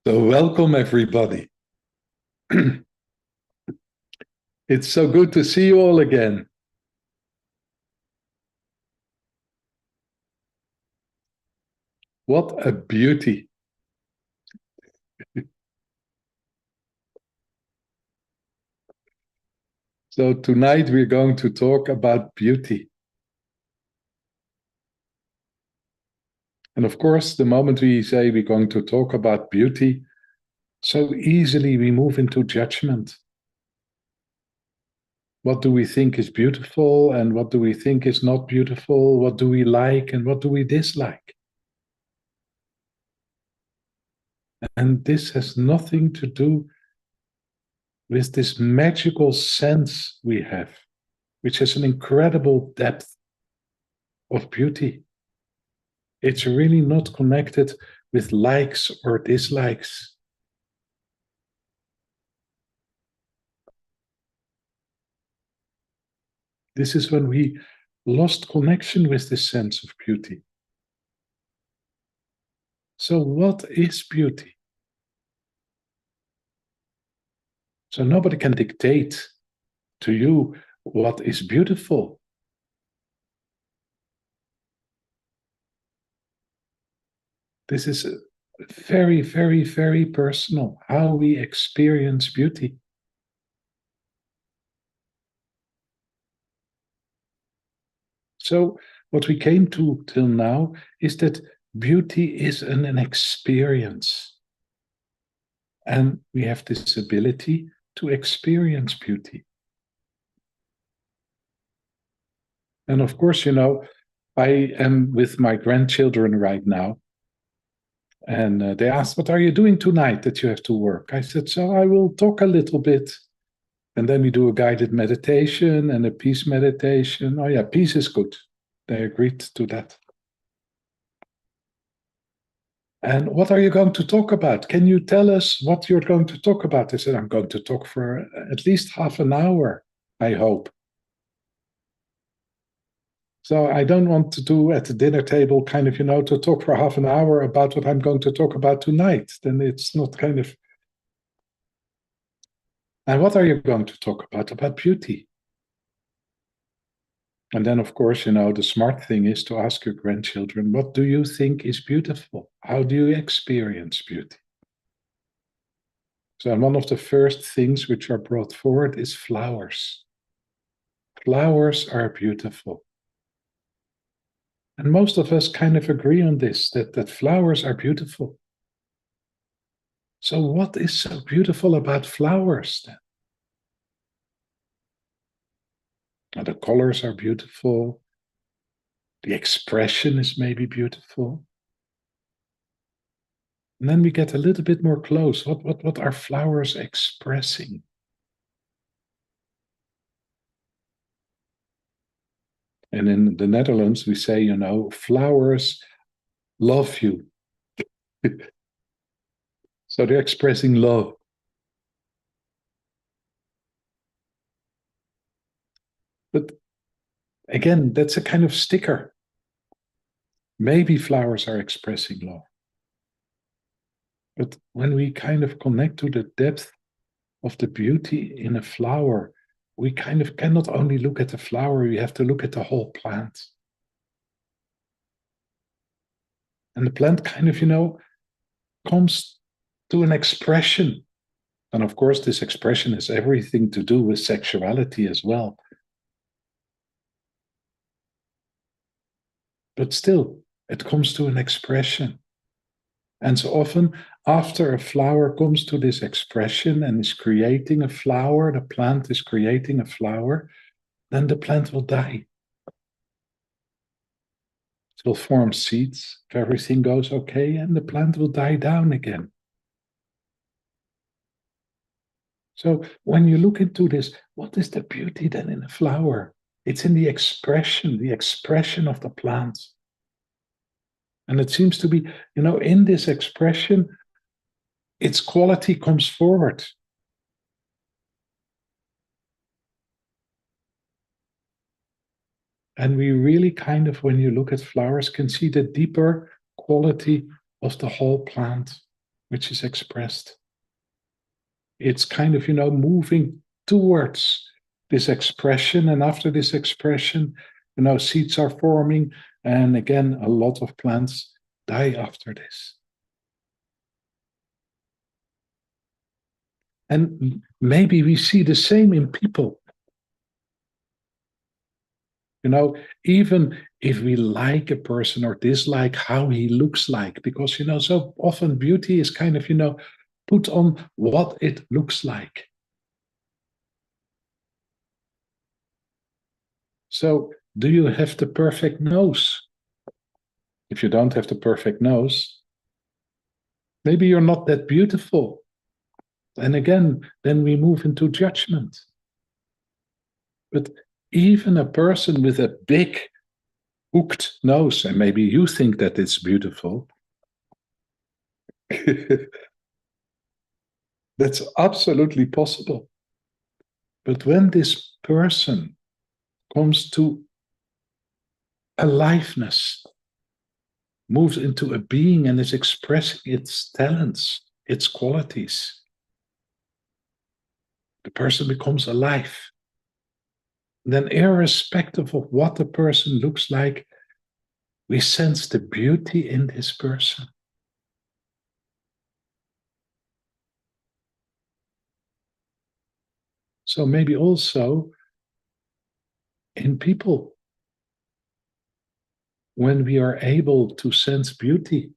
So welcome everybody. It's so good to see you all again. What a beauty. So tonight we're going to talk about beauty. And of course, the moment we say we're going to talk about beauty, so easily we move into judgment. What do we think is beautiful and what do we think is not beautiful? What do we like and what do we dislike? And this has nothing to do with this magical sense we have, which has an incredible depth of beauty. It's really not connected with likes or dislikes. This is when we lost connection with this sense of beauty. So what is beauty? So nobody can dictate to you what is beautiful. This is very, very, very personal, how we experience beauty. So what we came to till now is that beauty is an experience. And we have this ability to experience beauty. And of course, I am with my grandchildren right now. And they asked, what are you doing tonight that you have to work? I said, so I will talk a little bit. And then we do a guided meditation and a peace meditation. Oh yeah, peace is good. They agreed to that. And what are you going to talk about? Can you tell us what you're going to talk about? I said, I'm going to talk for at least half an hour, I hope. So I don't want to do at the dinner table kind of, to talk for half an hour about what I'm going to talk about tonight. Then it's not kind of. And what are you going to talk about? About beauty. And then, of course, the smart thing is to ask your grandchildren, what do you think is beautiful? How do you experience beauty? So one of the first things which are brought forward is flowers. Flowers are beautiful. And most of us kind of agree on this, that flowers are beautiful. So what is so beautiful about flowers then? Now, the colors are beautiful. The expression is maybe beautiful. And then we get a little bit more close. What are flowers expressing? And in the Netherlands, we say, flowers love you. So they're expressing love. But again, that's a kind of sticker. Maybe flowers are expressing love. But when we kind of connect to the depth of the beauty in a flower, we kind of cannot only look at the flower, we have to look at the whole plant. And the plant kind of, comes to an expression. And of course, this expression has everything to do with sexuality as well. But still, it comes to an expression. And so often, after a flower comes to this expression and is creating a flower, the plant is creating a flower, then the plant will die. It will form seeds if everything goes okay, and the plant will die down again. So when you look into this, what is the beauty then in a flower? It's in the expression of the plant. And it seems to be, in this expression, its quality comes forward. And we really kind of, when you look at flowers, can see the deeper quality of the whole plant, which is expressed. It's kind of, moving towards this expression. And after this expression, seeds are forming. And again, a lot of plants die after this. And maybe we see the same in people. Even if we like a person or dislike how he looks like, because, so often beauty is kind of, put on what it looks like. So, do you have the perfect nose? If you don't have the perfect nose, maybe you're not that beautiful. And again, then we move into judgment. But even a person with a big hooked nose, and maybe you think that it's beautiful, that's absolutely possible. But when this person comes to aliveness, moves into a being and is expressing its talents, its qualities, the person becomes alive. Then, irrespective of what the person looks like, we sense the beauty in this person. So maybe also in people, when we are able to sense beauty,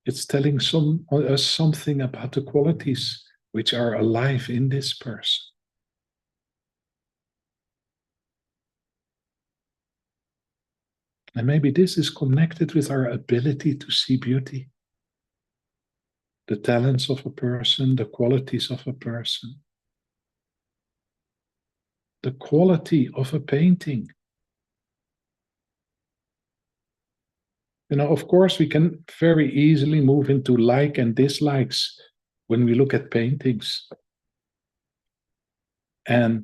it's telling us something about the qualities which are alive in this person. And maybe this is connected with our ability to see beauty. The talents of a person, the qualities of a person. The quality of a painting. Of course, we can very easily move into like and dislikes when we look at paintings. And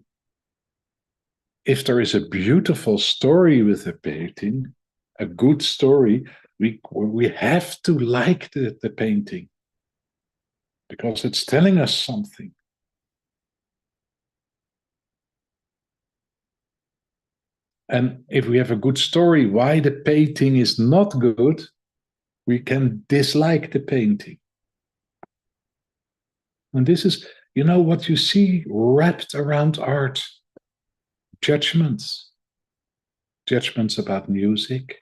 if there is a beautiful story with a painting, a good story, we have to like the painting because it's telling us something. And if we have a good story why the painting is not good, we can dislike the painting. And this is, what you see wrapped around art. Judgments. Judgments about music.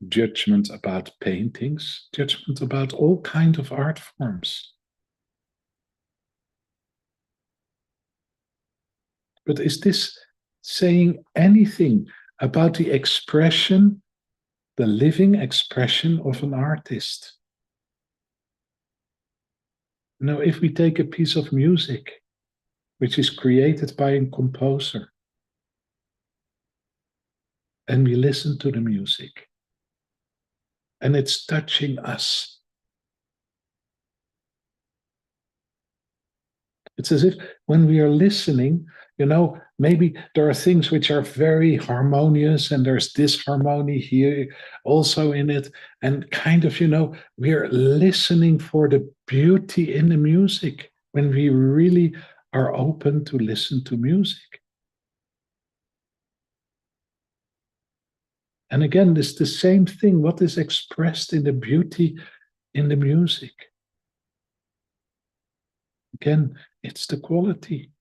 Judgments about paintings. Judgments about all kinds of art forms. But is this saying anything about the expression, the living expression of an artist? If we take a piece of music, which is created by a composer, and we listen to the music, and it's touching us. It's as if when we are listening, maybe there are things which are very harmonious and there's disharmony here also in it. And kind of, we are listening for the beauty in the music when we really are open to listen to music. And again, it's the same thing. What is expressed in the beauty in the music? Again, it's the quality.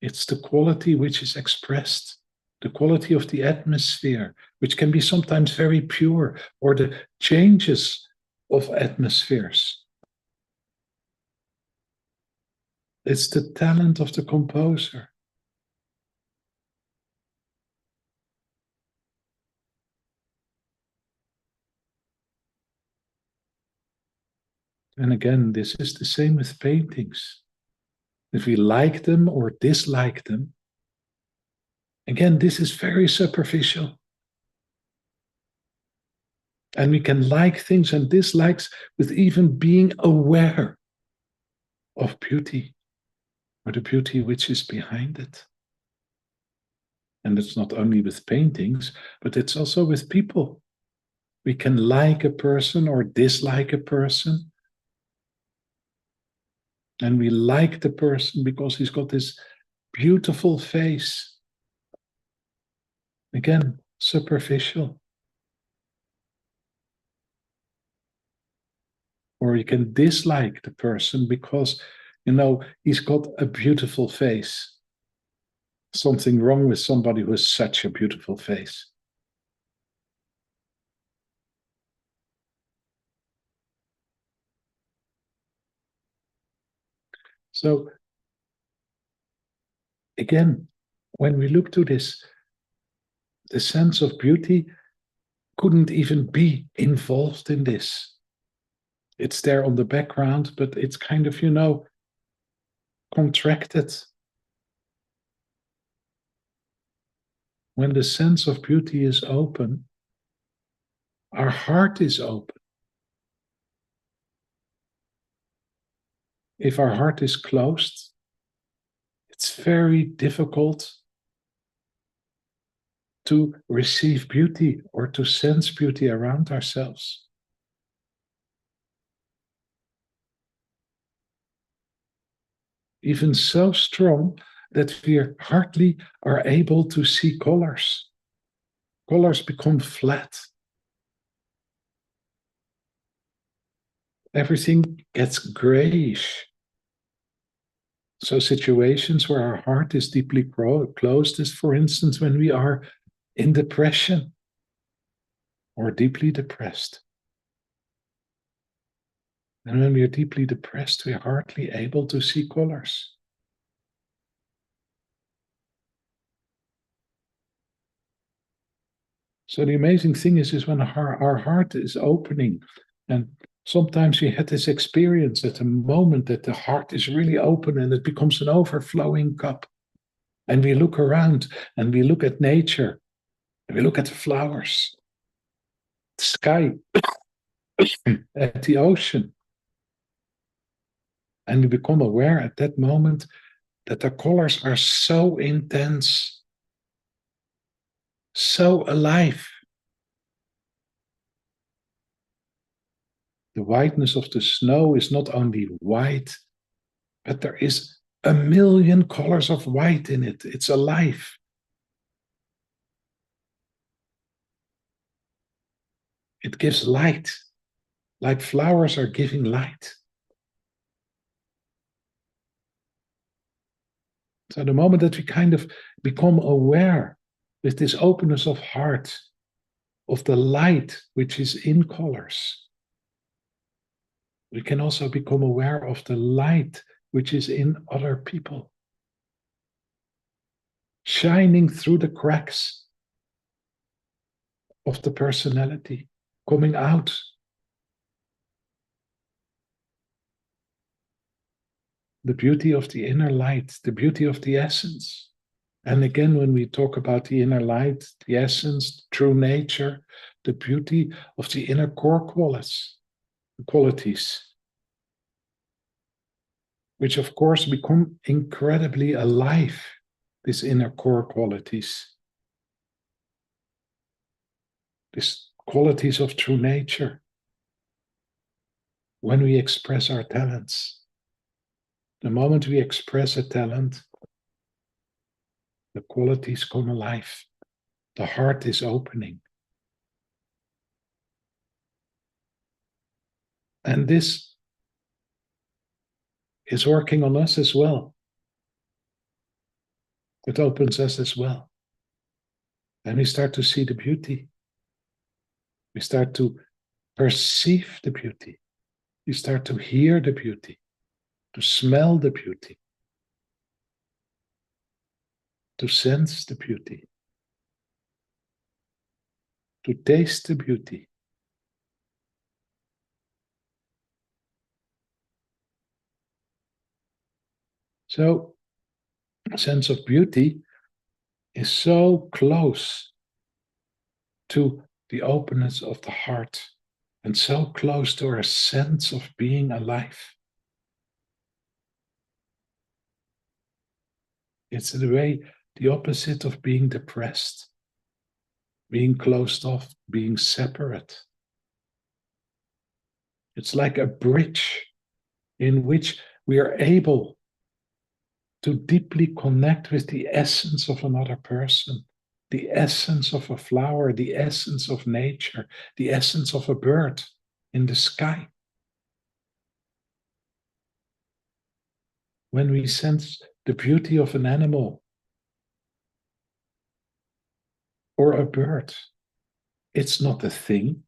It's the quality which is expressed, the quality of the atmosphere, which can be sometimes very pure, or the changes of atmospheres. It's the talent of the composer. And again, this is the same with paintings. If we like them or dislike them, again, this is very superficial. And we can like things and dislikes with even being aware of beauty or the beauty which is behind it. And it's not only with paintings, but it's also with people. We can like a person or dislike a person. And we like the person because he's got this beautiful face. Again, superficial. Or you can dislike the person because, he's got a beautiful face. Something wrong with somebody who has such a beautiful face. So, again, when we look to this, the sense of beauty couldn't even be involved in this. It's there on the background, but it's kind of, contracted. When the sense of beauty is open, our heart is open. If our heart is closed, it's very difficult to receive beauty or to sense beauty around ourselves. Even so strong that we hardly are able to see colors. Colors become flat. Everything gets grayish. So situations where our heart is deeply closed is, for instance, when we are in depression or deeply depressed. And when we are deeply depressed, we are hardly able to see colors. So the amazing thing is when our heart is opening, and sometimes we had this experience at the moment that the heart is really open and it becomes an overflowing cup. And we look around and we look at nature, and we look at the flowers, the sky, at the ocean. And we become aware at that moment that the colors are so intense, so alive. The whiteness of the snow is not only white, but there is a million colors of white in it. It's alive. It gives light, like flowers are giving light. So the moment that we kind of become aware with this openness of heart, of the light which is in colors, we can also become aware of the light which is in other people, shining through the cracks of the personality, coming out. The beauty of the inner light, the beauty of the essence. And again, when we talk about the inner light, the essence, true nature, the beauty of the inner core qualities, which of course become incredibly alive, these inner core qualities, these qualities of true nature, when we express our talents. The moment we express a talent, the qualities come alive. The heart is opening. And this is working on us as well. It opens us as well. And we start to see the beauty. We start to perceive the beauty. We start to hear the beauty, to smell the beauty, to sense the beauty, to taste the beauty. So, a sense of beauty is so close to the openness of the heart and so close to our sense of being alive. It's the opposite of being depressed, being closed off, being separate. It's like a bridge in which we are able to deeply connect with the essence of another person, the essence of a flower, the essence of nature, the essence of a bird in the sky. When we sense the beauty of an animal or a bird, it's not a thing.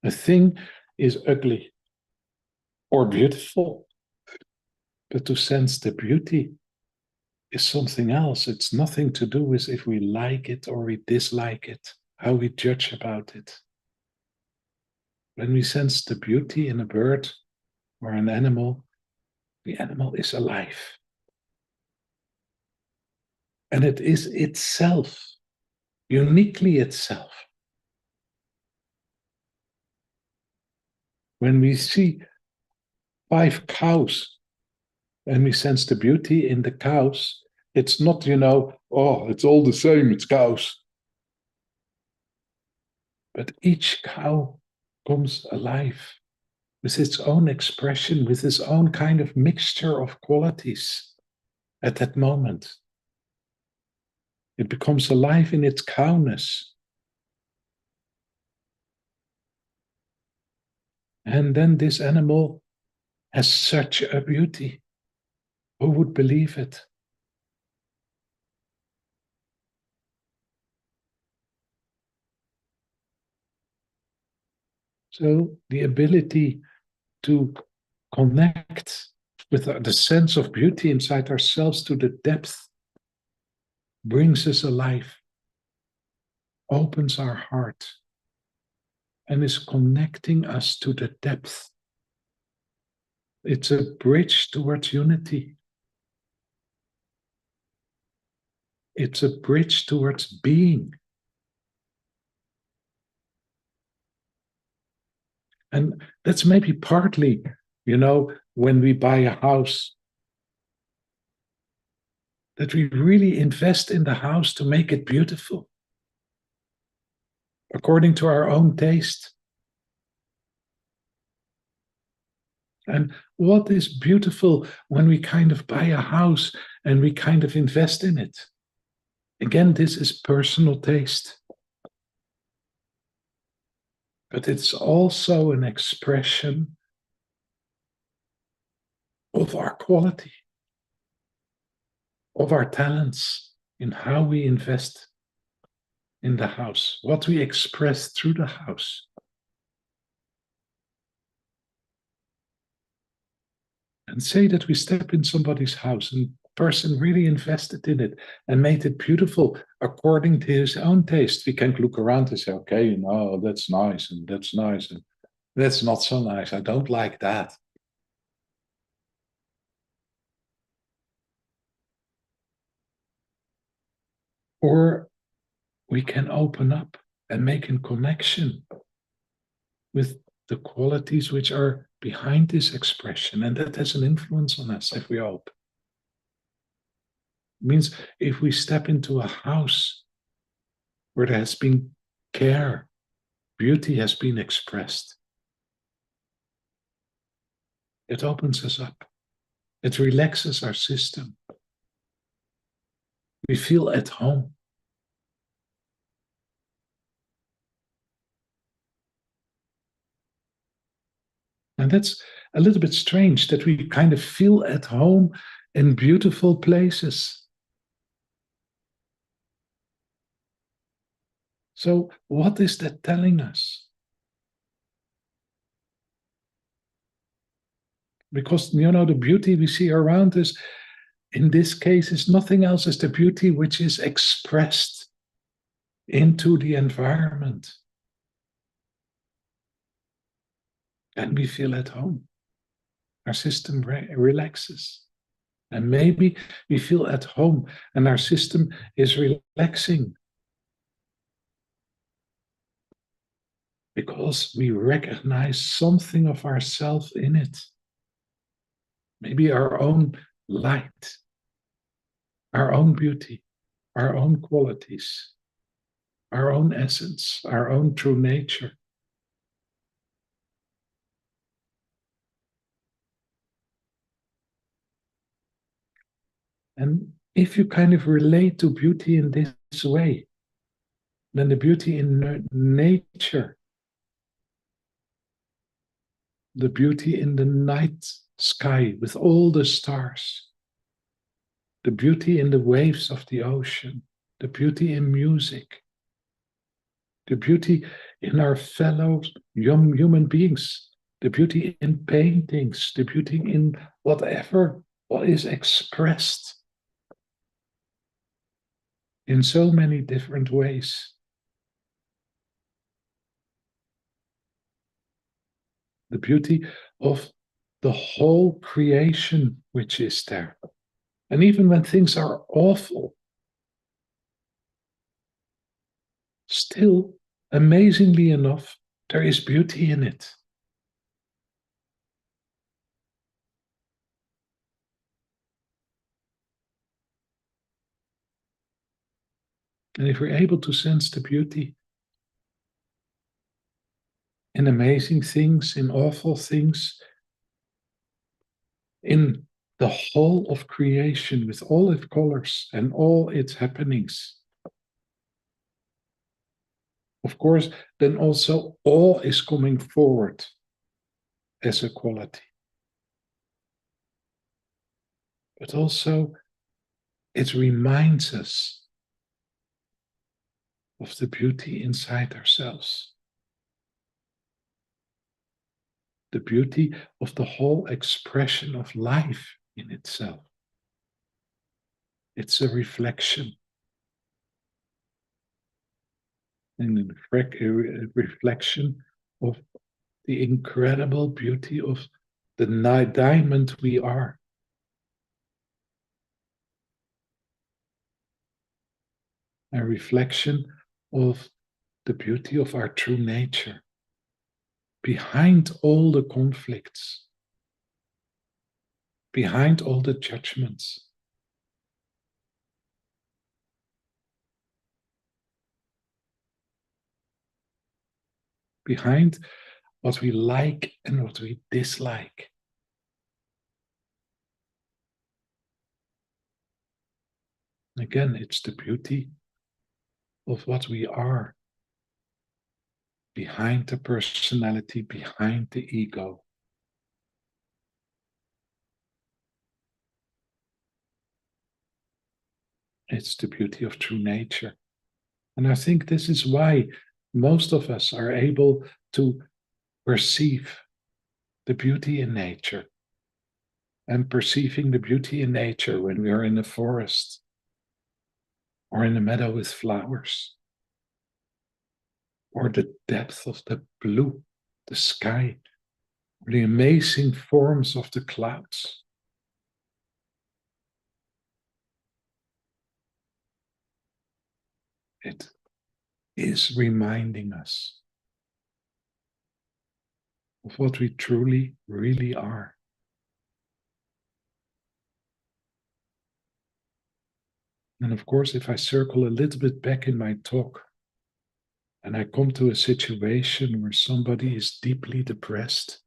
A thing is ugly or beautiful, but to sense the beauty is something else. It's nothing to do with if we like it or we dislike it, how we judge about it. When we sense the beauty in a bird or an animal, the animal is alive. And it is itself, uniquely itself. When we see 5 cows and we sense the beauty in the cows, it's not, oh, it's all the same, it's cows. But each cow comes alive with its own expression, with its own kind of mixture of qualities at that moment. It becomes alive in its cowness. And then this animal has such a beauty. Who would believe it? So the ability to connect with the sense of beauty inside ourselves to the depth brings us alive, opens our heart, and is connecting us to the depth. It's a bridge towards unity. It's a bridge towards being. And that's maybe partly, when we buy a house, that we really invest in the house to make it beautiful, according to our own taste. And what is beautiful when we kind of buy a house and we kind of invest in it? Again, this is personal taste. But it's also an expression of our quality, of our talents, in how we invest in the house, what we express through the house. And say that we step in somebody's house and the person really invested in it and made it beautiful according to his own taste. We can look around and say, okay, that's nice and that's nice and that's not so nice. I don't like that. Or we can open up and make a connection with the qualities which are behind this expression. And that has an influence on us if we open. It means if we step into a house where there has been care, beauty has been expressed, it opens us up. It relaxes our system. We feel at home. And that's a little bit strange that we kind of feel at home in beautiful places. So, what is that telling us? Because, the beauty we see around us, in this case, is nothing else as the beauty which is expressed into the environment. And we feel at home. Our system relaxes. And maybe we feel at home and our system is relaxing. Because we recognize something of ourselves in it. Maybe our own light, our own beauty, our own qualities, our own essence, our own true nature. And if you kind of relate to beauty in this way, then the beauty in nature, the beauty in the night sky with all the stars, the beauty in the waves of the ocean, the beauty in music, the beauty in our fellow human beings, the beauty in paintings, the beauty in whatever what is expressed in so many different ways. The beauty of the whole creation which is there. And even when things are awful, still, amazingly enough, there is beauty in it. And if we're able to sense the beauty in amazing things, in awful things, in the whole of creation with all its colors and all its happenings, of course, then also awe is coming forward as a quality. But also, it reminds us of the beauty inside ourselves. The beauty of the whole expression of life in itself. It's a reflection. And a reflection of the incredible beauty of the diamond we are. A reflection of the beauty of our true nature. Behind all the conflicts, behind all the judgments, behind what we like and what we dislike. Again, it's the beauty of what we are behind the personality, behind the ego. It's the beauty of true nature. And I think this is why most of us are able to perceive the beauty in nature. And perceiving the beauty in nature when we are in the forest or in a meadow with flowers, or the depth of the blue, the sky, or the amazing forms of the clouds. It is reminding us of what we truly, really are. And of course, if I circle a little bit back in my talk, and I come to a situation where somebody is deeply depressed,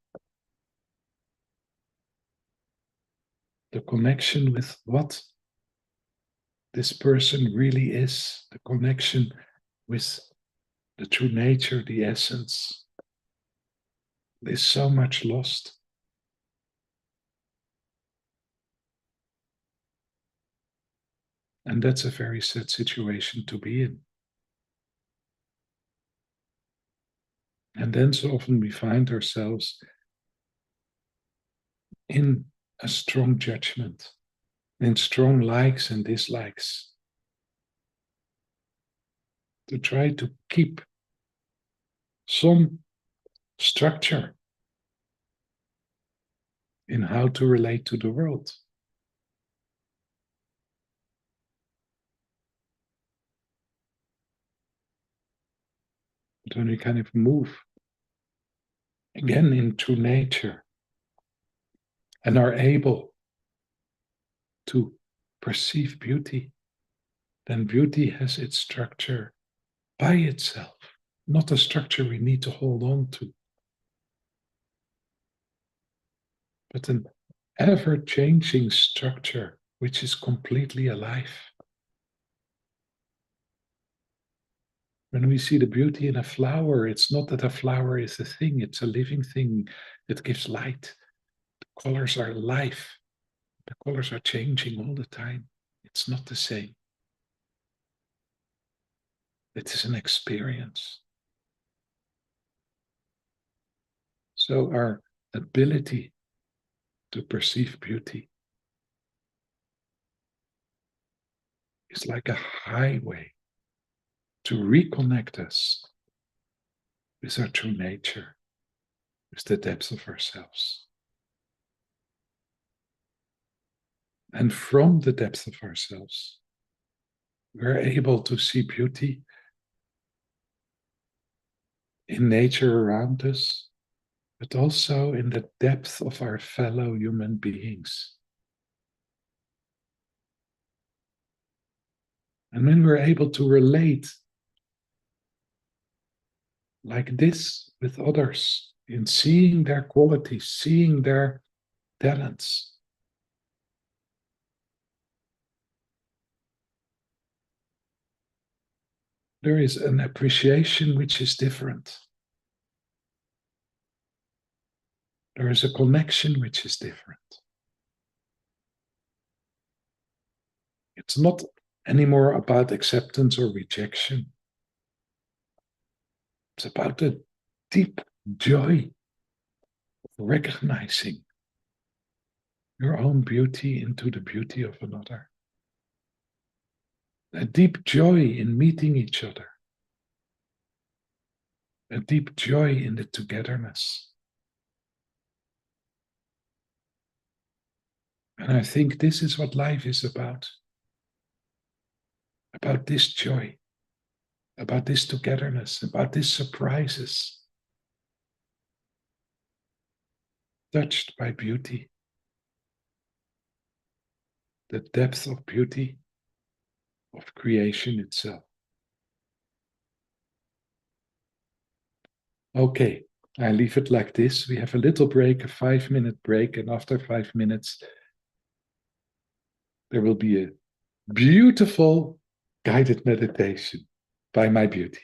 the connection with what this person really is, the connection with the true nature, the essence, is so much lost. And that's a very sad situation to be in. And then so often we find ourselves in a strong judgment, in strong likes and dislikes, to try to keep some structure in how to relate to the world. But when we kind of move again into nature and are able to perceive beauty, then beauty has its structure by itself, not a structure we need to hold on to, but an ever-changing structure which is completely alive. When we see the beauty in a flower, it's not that a flower is a thing, it's a living thing that gives light. The colors are alive. The colors are changing all the time. It's not the same. It is an experience. So our ability to perceive beauty is like a highway to reconnect us with our true nature, with the depths of ourselves. And from the depths of ourselves, we're able to see beauty in nature around us, but also in the depth of our fellow human beings. And when we're able to relate like this with others, in seeing their qualities, seeing their talents, there is an appreciation which is different. There is a connection which is different. It's not anymore about acceptance or rejection. It's about the deep joy of recognizing your own beauty into the beauty of another. A deep joy in meeting each other. A deep joy in the togetherness. And I think this is what life is about this joy, about this togetherness, about these surprises, touched by beauty, the depth of beauty of creation itself. Okay, I leave it like this. We have a little break, a 5-minute break, and after 5 minutes, there will be a beautiful guided meditation by my beauty.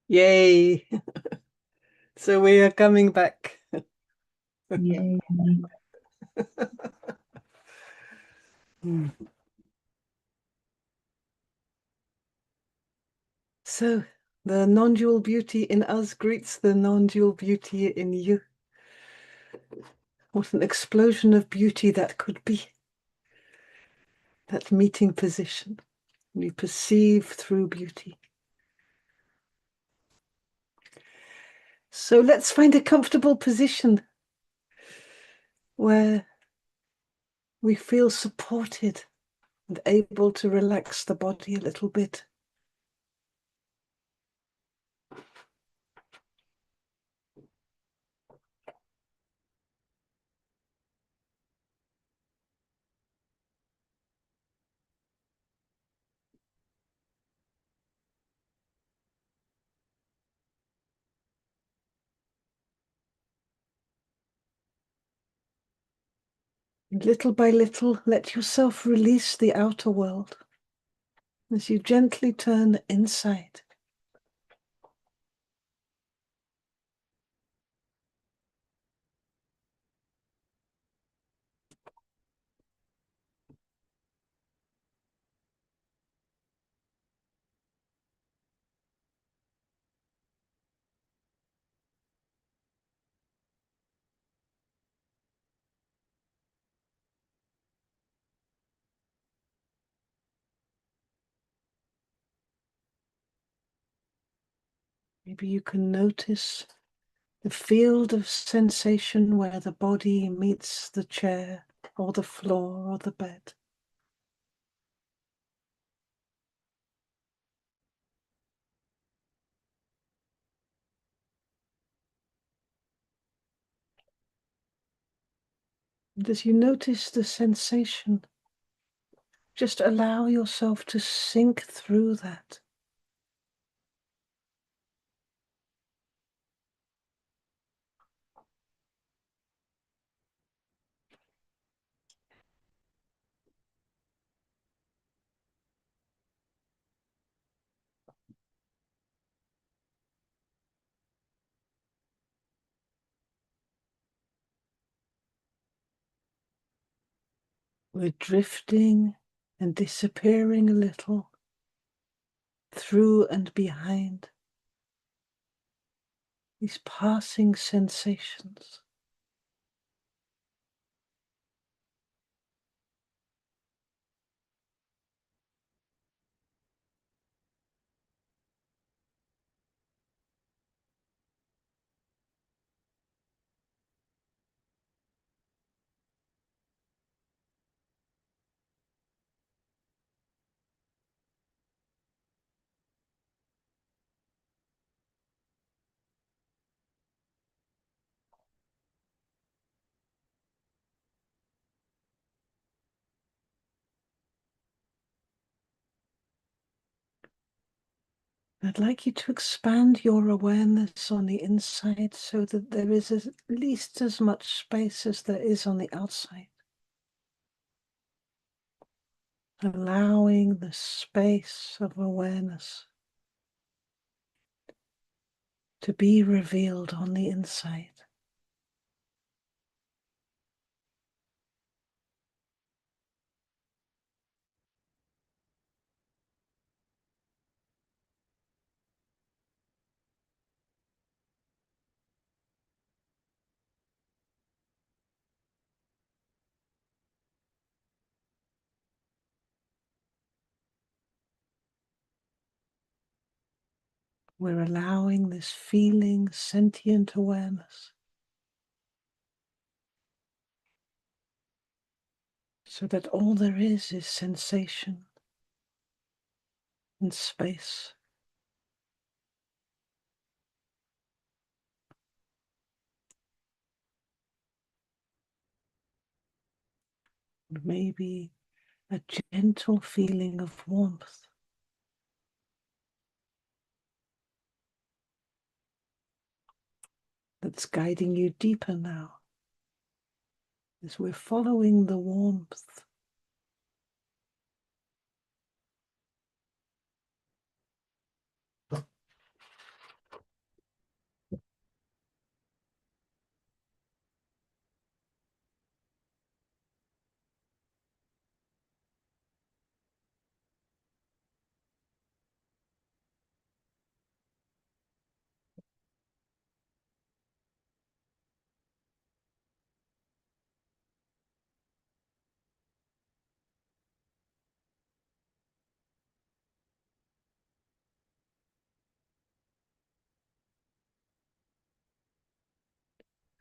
Yay! So we are coming back. Yay. So the non-dual beauty in us greets the non-dual beauty in you. What an explosion of beauty that could be. That meeting position. We perceive through beauty. So let's find a comfortable position where we feel supported and able to relax the body a little bit. And little by little, let yourself release the outer world as you gently turn inside. Maybe you can notice the field of sensation where the body meets the chair or the floor or the bed. And as you notice the sensation, just allow yourself to sink through that. We're drifting and disappearing a little through and behind these passing sensations. I'd like you to expand your awareness on the inside so that there is at least as much space as there is on the outside. Allowing the space of awareness to be revealed on the inside. We're allowing this feeling, sentient awareness, so that all there is sensation and space. Maybe a gentle feeling of warmth. That's guiding you deeper now, as we're following the warmth.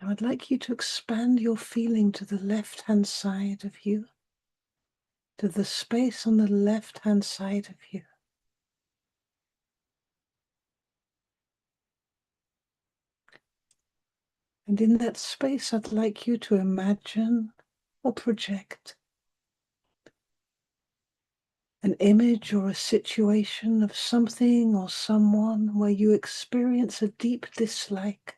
I'd like you to expand your feeling to the left-hand side of you, to the space on the left-hand side of you. And in that space, I'd like you to imagine or project an image or a situation of something or someone where you experience a deep dislike.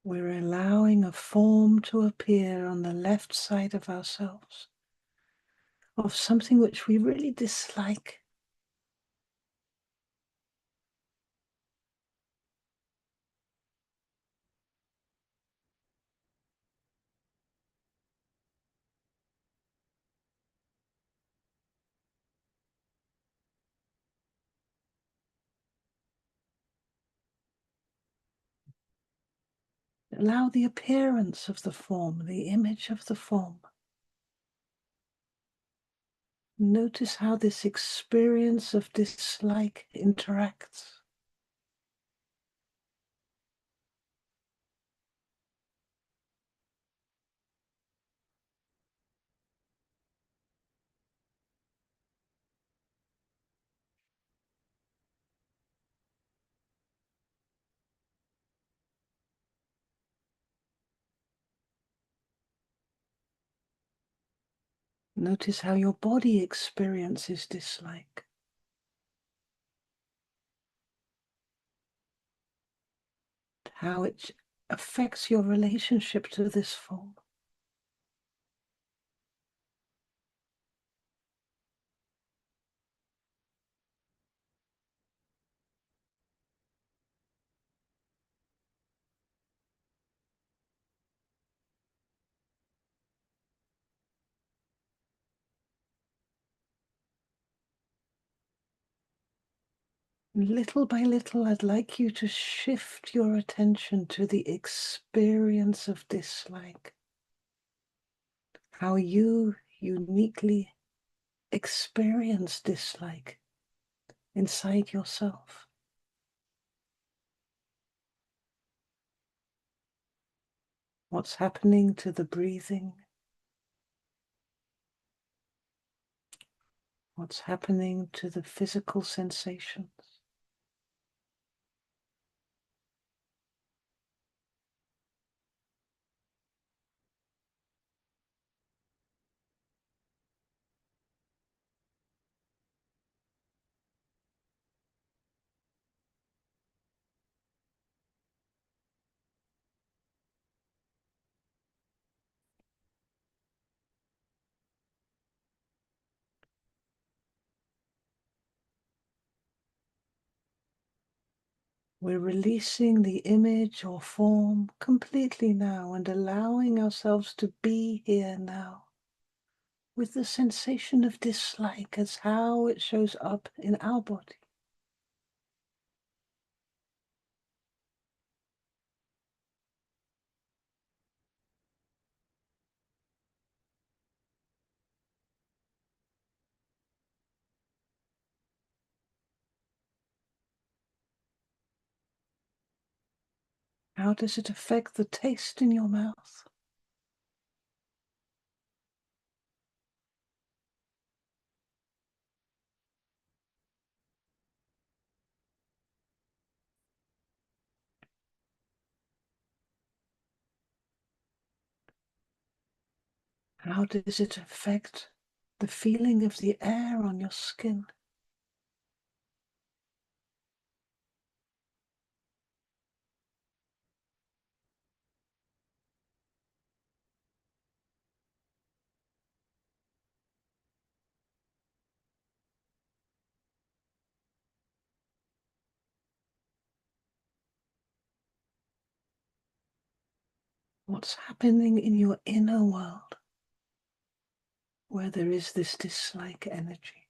We're allowing a form to appear on the left side of ourselves, of something which we really dislike. Allow the appearance of the form, the image of the form. Notice how this experience of dislike interacts. Notice how your body experiences dislike. How it affects your relationship to this form. Little by little, I'd like you to shift your attention to the experience of dislike. How you uniquely experience dislike inside yourself. What's happening to the breathing? What's happening to the physical sensations? We're releasing the image or form completely now and allowing ourselves to be here now with the sensation of dislike as how it shows up in our body. How does it affect the taste in your mouth? How does it affect the feeling of the air on your skin? What's happening in your inner world where there is this dislike energy?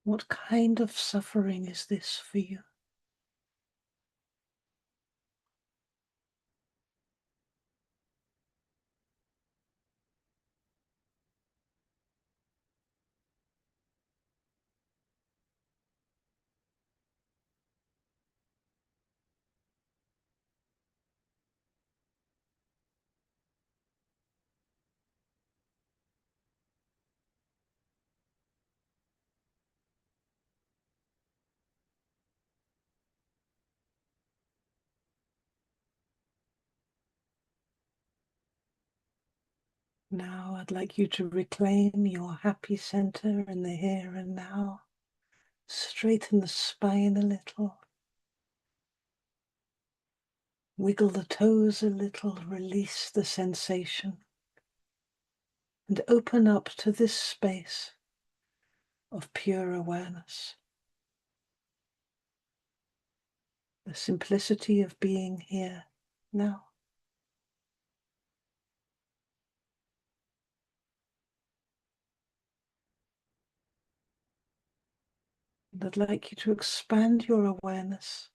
What kind of suffering is this for you? Now I'd like you to reclaim your happy center in the here and now. Straighten the spine a little. Wiggle the toes a little, release the sensation. And open up to this space of pure awareness. The simplicity of being here now. And I'd like you to expand your awareness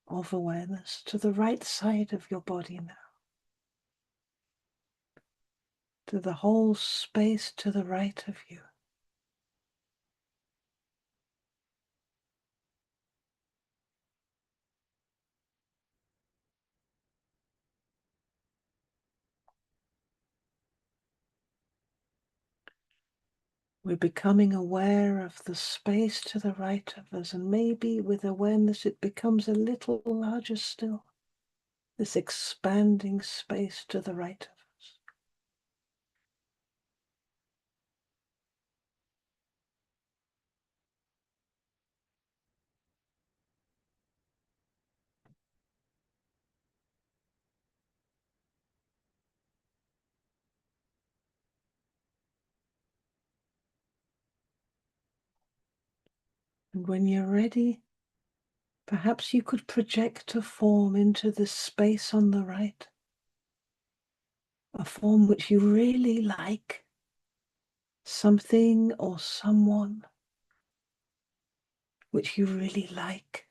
to the right side of your body now. To the whole space to the right of you. We're becoming aware of the space to the right of us, and maybe with awareness it becomes a little larger still. This expanding space to the right of us. And when you're ready, perhaps you could project a form into this space on the right. A form which you really like. Something or someone which you really like.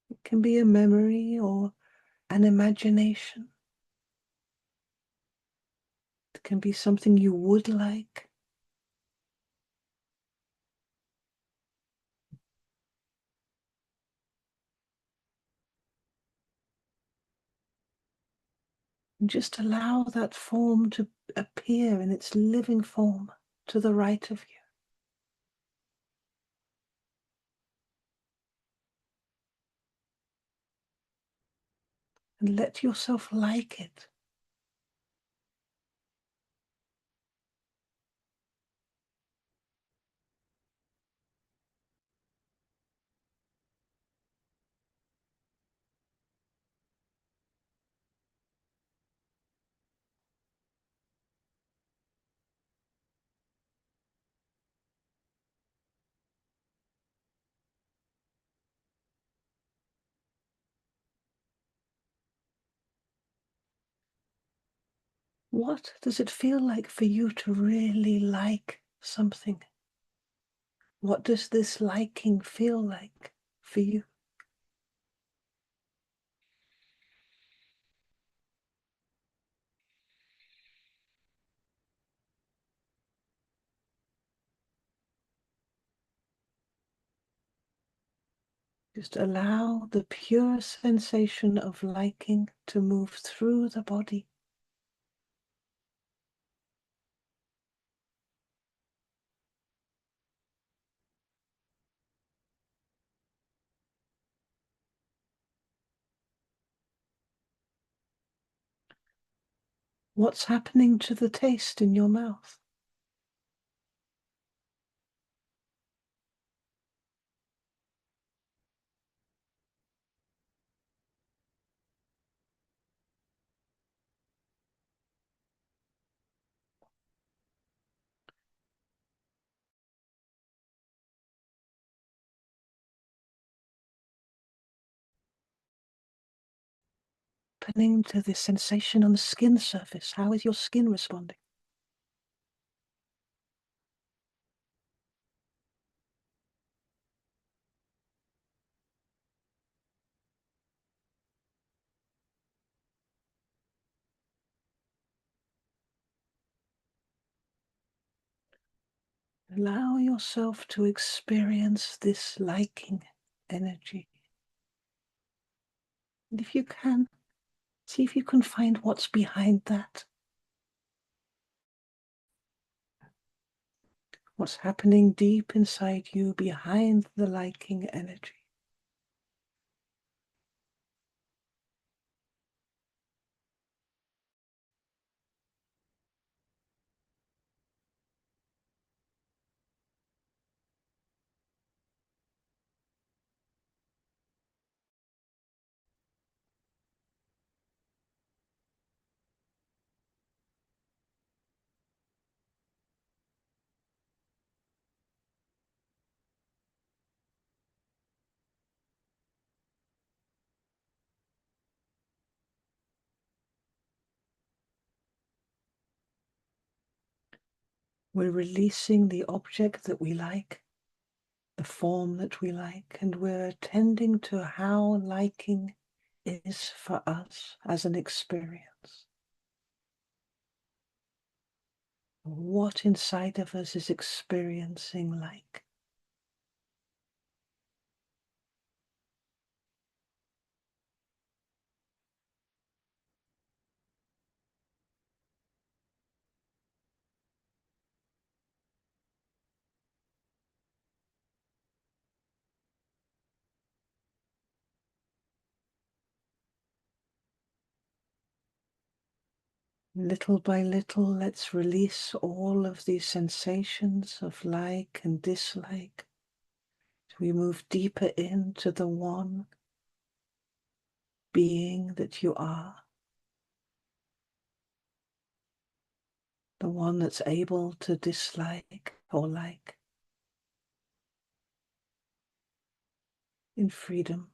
It can be a memory or an imagination. It can be something you would like. And just allow that form to appear in its living form to the right of you. And let yourself like it. What does it feel like for you to really like something? What does this liking feel like for you? Just allow the pure sensation of liking to move through the body. What's happening to the taste in your mouth? happening to the sensation on the skin surface? How is your skin responding? Allow yourself to experience this liking energy. And if you can, see if you can find what's behind that. What's happening deep inside you behind the liking energy. We're releasing the object that we like, the form that we like, and we're attending to how liking is for us as an experience. What inside of us is experiencing like. Little by little, let's release all of these sensations of like and dislike. We move deeper into the one being that you are, the one that's able to dislike or like in freedom.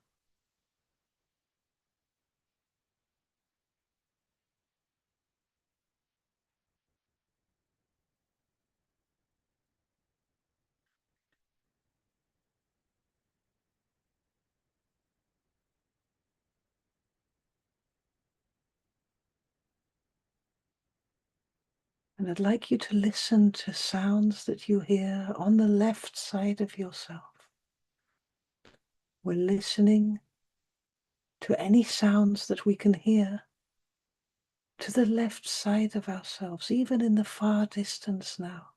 And I'd like you to listen to sounds that you hear on the left side of yourself. We're listening to any sounds that we can hear to the left side of ourselves, even in the far distance now.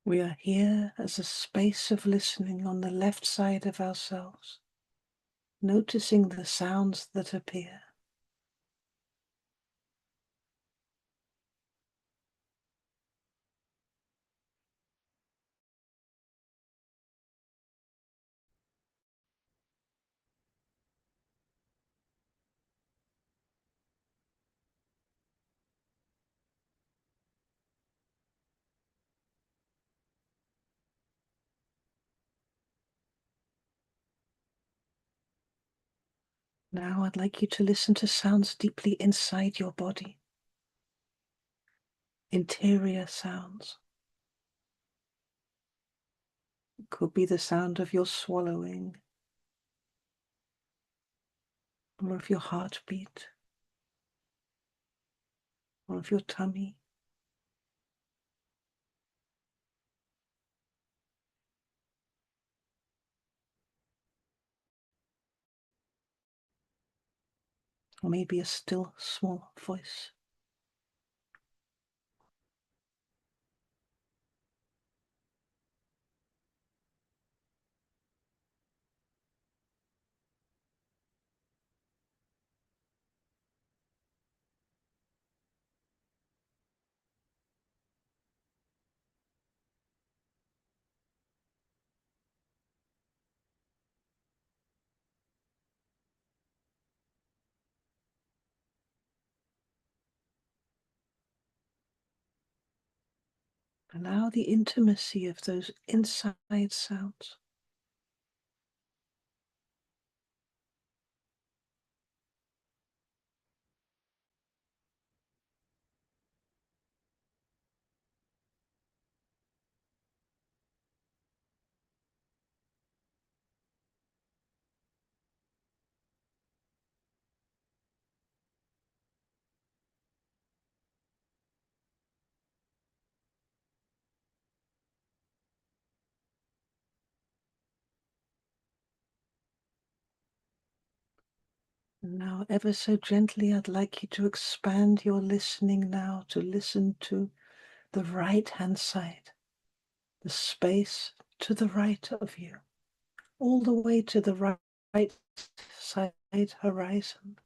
We are here as a space of listening on the left side of ourselves, noticing the sounds that appear. Now I'd like you to listen to sounds deeply inside your body, interior sounds. It could be the sound of your swallowing, or of your heartbeat, or of your tummy. or maybe a still small voice. Allow the intimacy of those inside sounds. And now, ever so gently, I'd like you to expand your listening now to listen to the right-hand side, the space to the right of you, all the way to the right side horizon.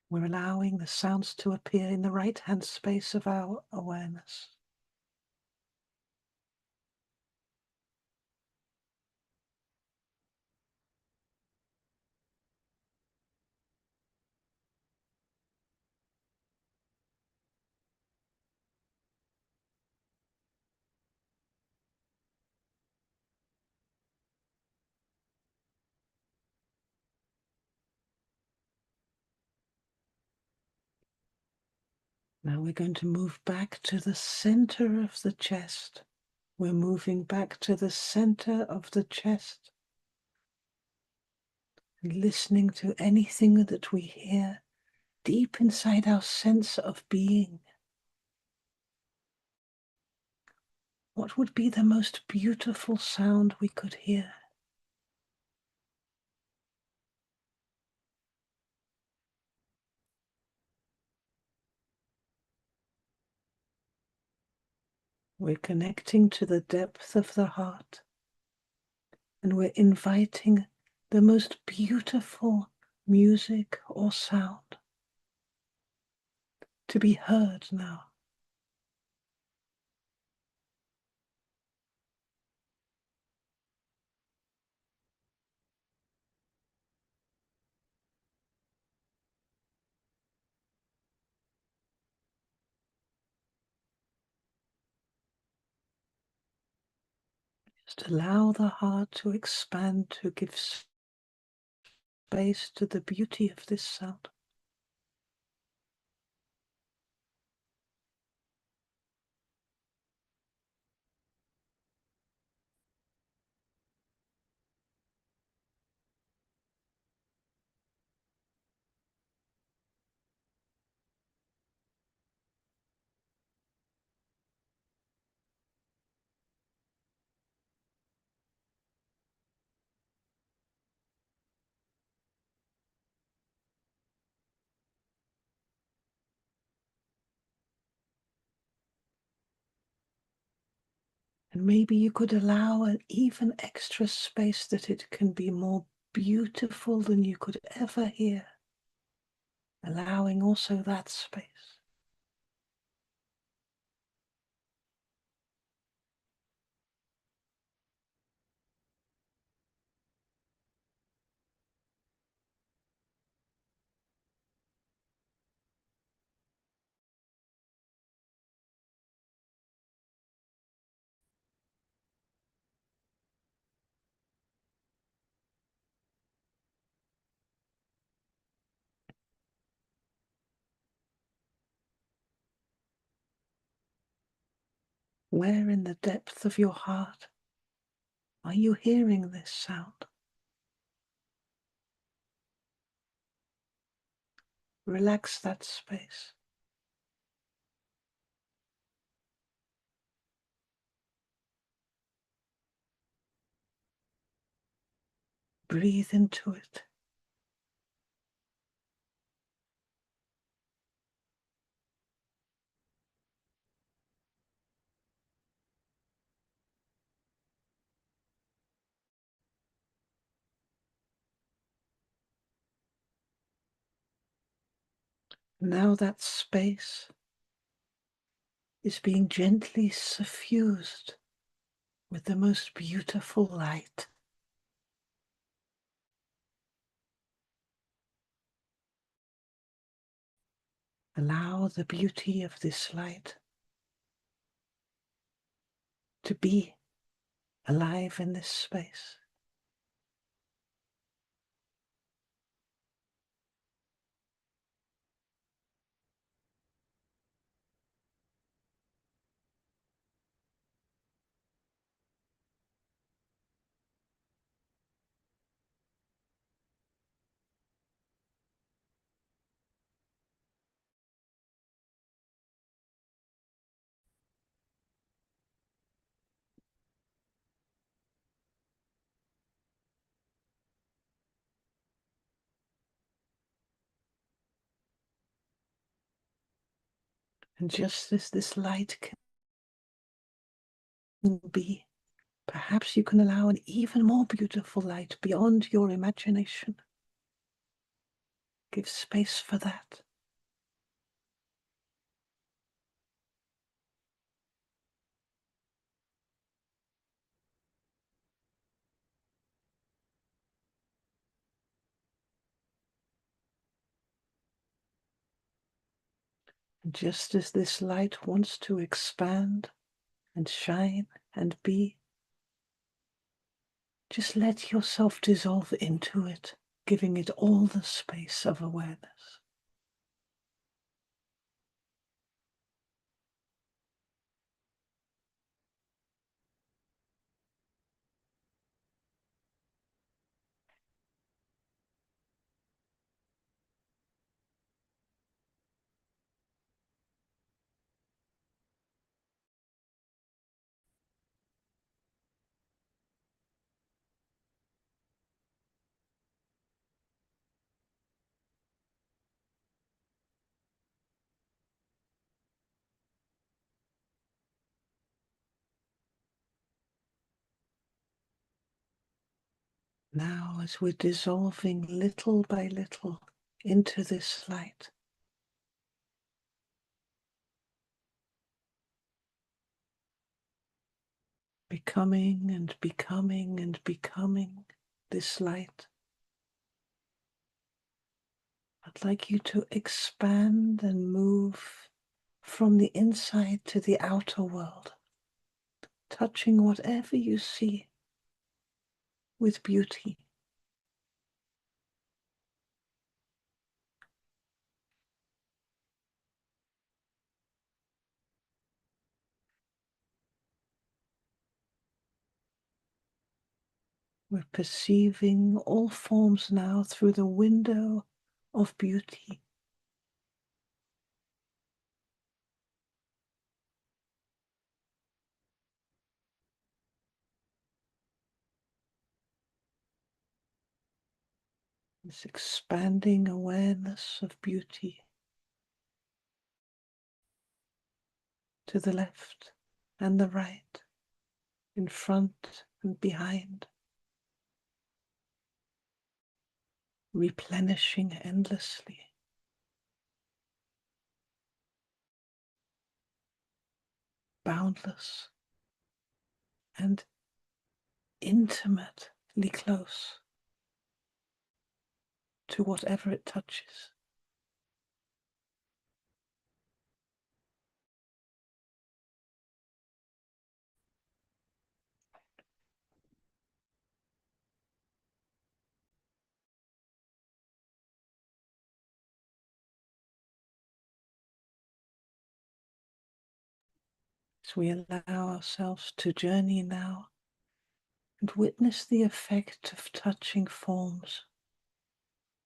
We're allowing the sounds to appear in the right-hand space of our awareness. Now we're going to move back to the center of the chest. We're moving back to the center of the chest and listening to anything that we hear deep inside our sense of being. What would be the most beautiful sound we could hear? We're connecting to the depth of the heart, and we're inviting the most beautiful music or sound to be heard now. Just allow the heart to expand, to give space to the beauty of this sound. And maybe you could allow an even extra space that it can be more beautiful than you could ever hear. Allowing also that space. Where in the depth of your heart are you hearing this sound? Relax that space. Breathe into it. Now that space is being gently suffused with the most beautiful light. Allow the beauty of this light to be alive in this space. And just as this light can be, perhaps you can allow an even more beautiful light beyond your imagination. Give space for that. And just as this light wants to expand and shine and be, just let yourself dissolve into it, giving it all the space of awareness. Now, as we're dissolving little by little into this light, becoming and becoming and becoming this light, I'd like you to expand and move from the inside to the outer world, touching whatever you see with beauty. We're perceiving all forms now through the window of beauty. This expanding awareness of beauty to the left and the right, in front and behind, replenishing endlessly. Boundless and intimately close to whatever it touches. As we allow ourselves to journey now and witness the effect of touching forms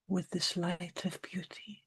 with this light of beauty.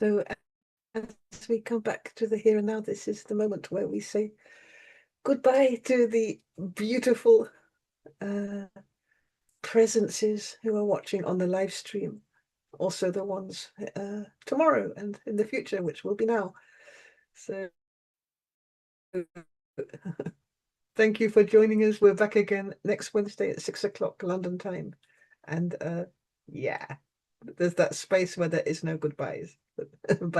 So as we come back to the here and now, this is the moment where we say goodbye to the beautiful presences who are watching on the live stream. Also the ones tomorrow and in the future, which will be now. So thank you for joining us. We're back again next Wednesday at 6 o'clock London time. And yeah, there's that space where there is no goodbyes. Bye.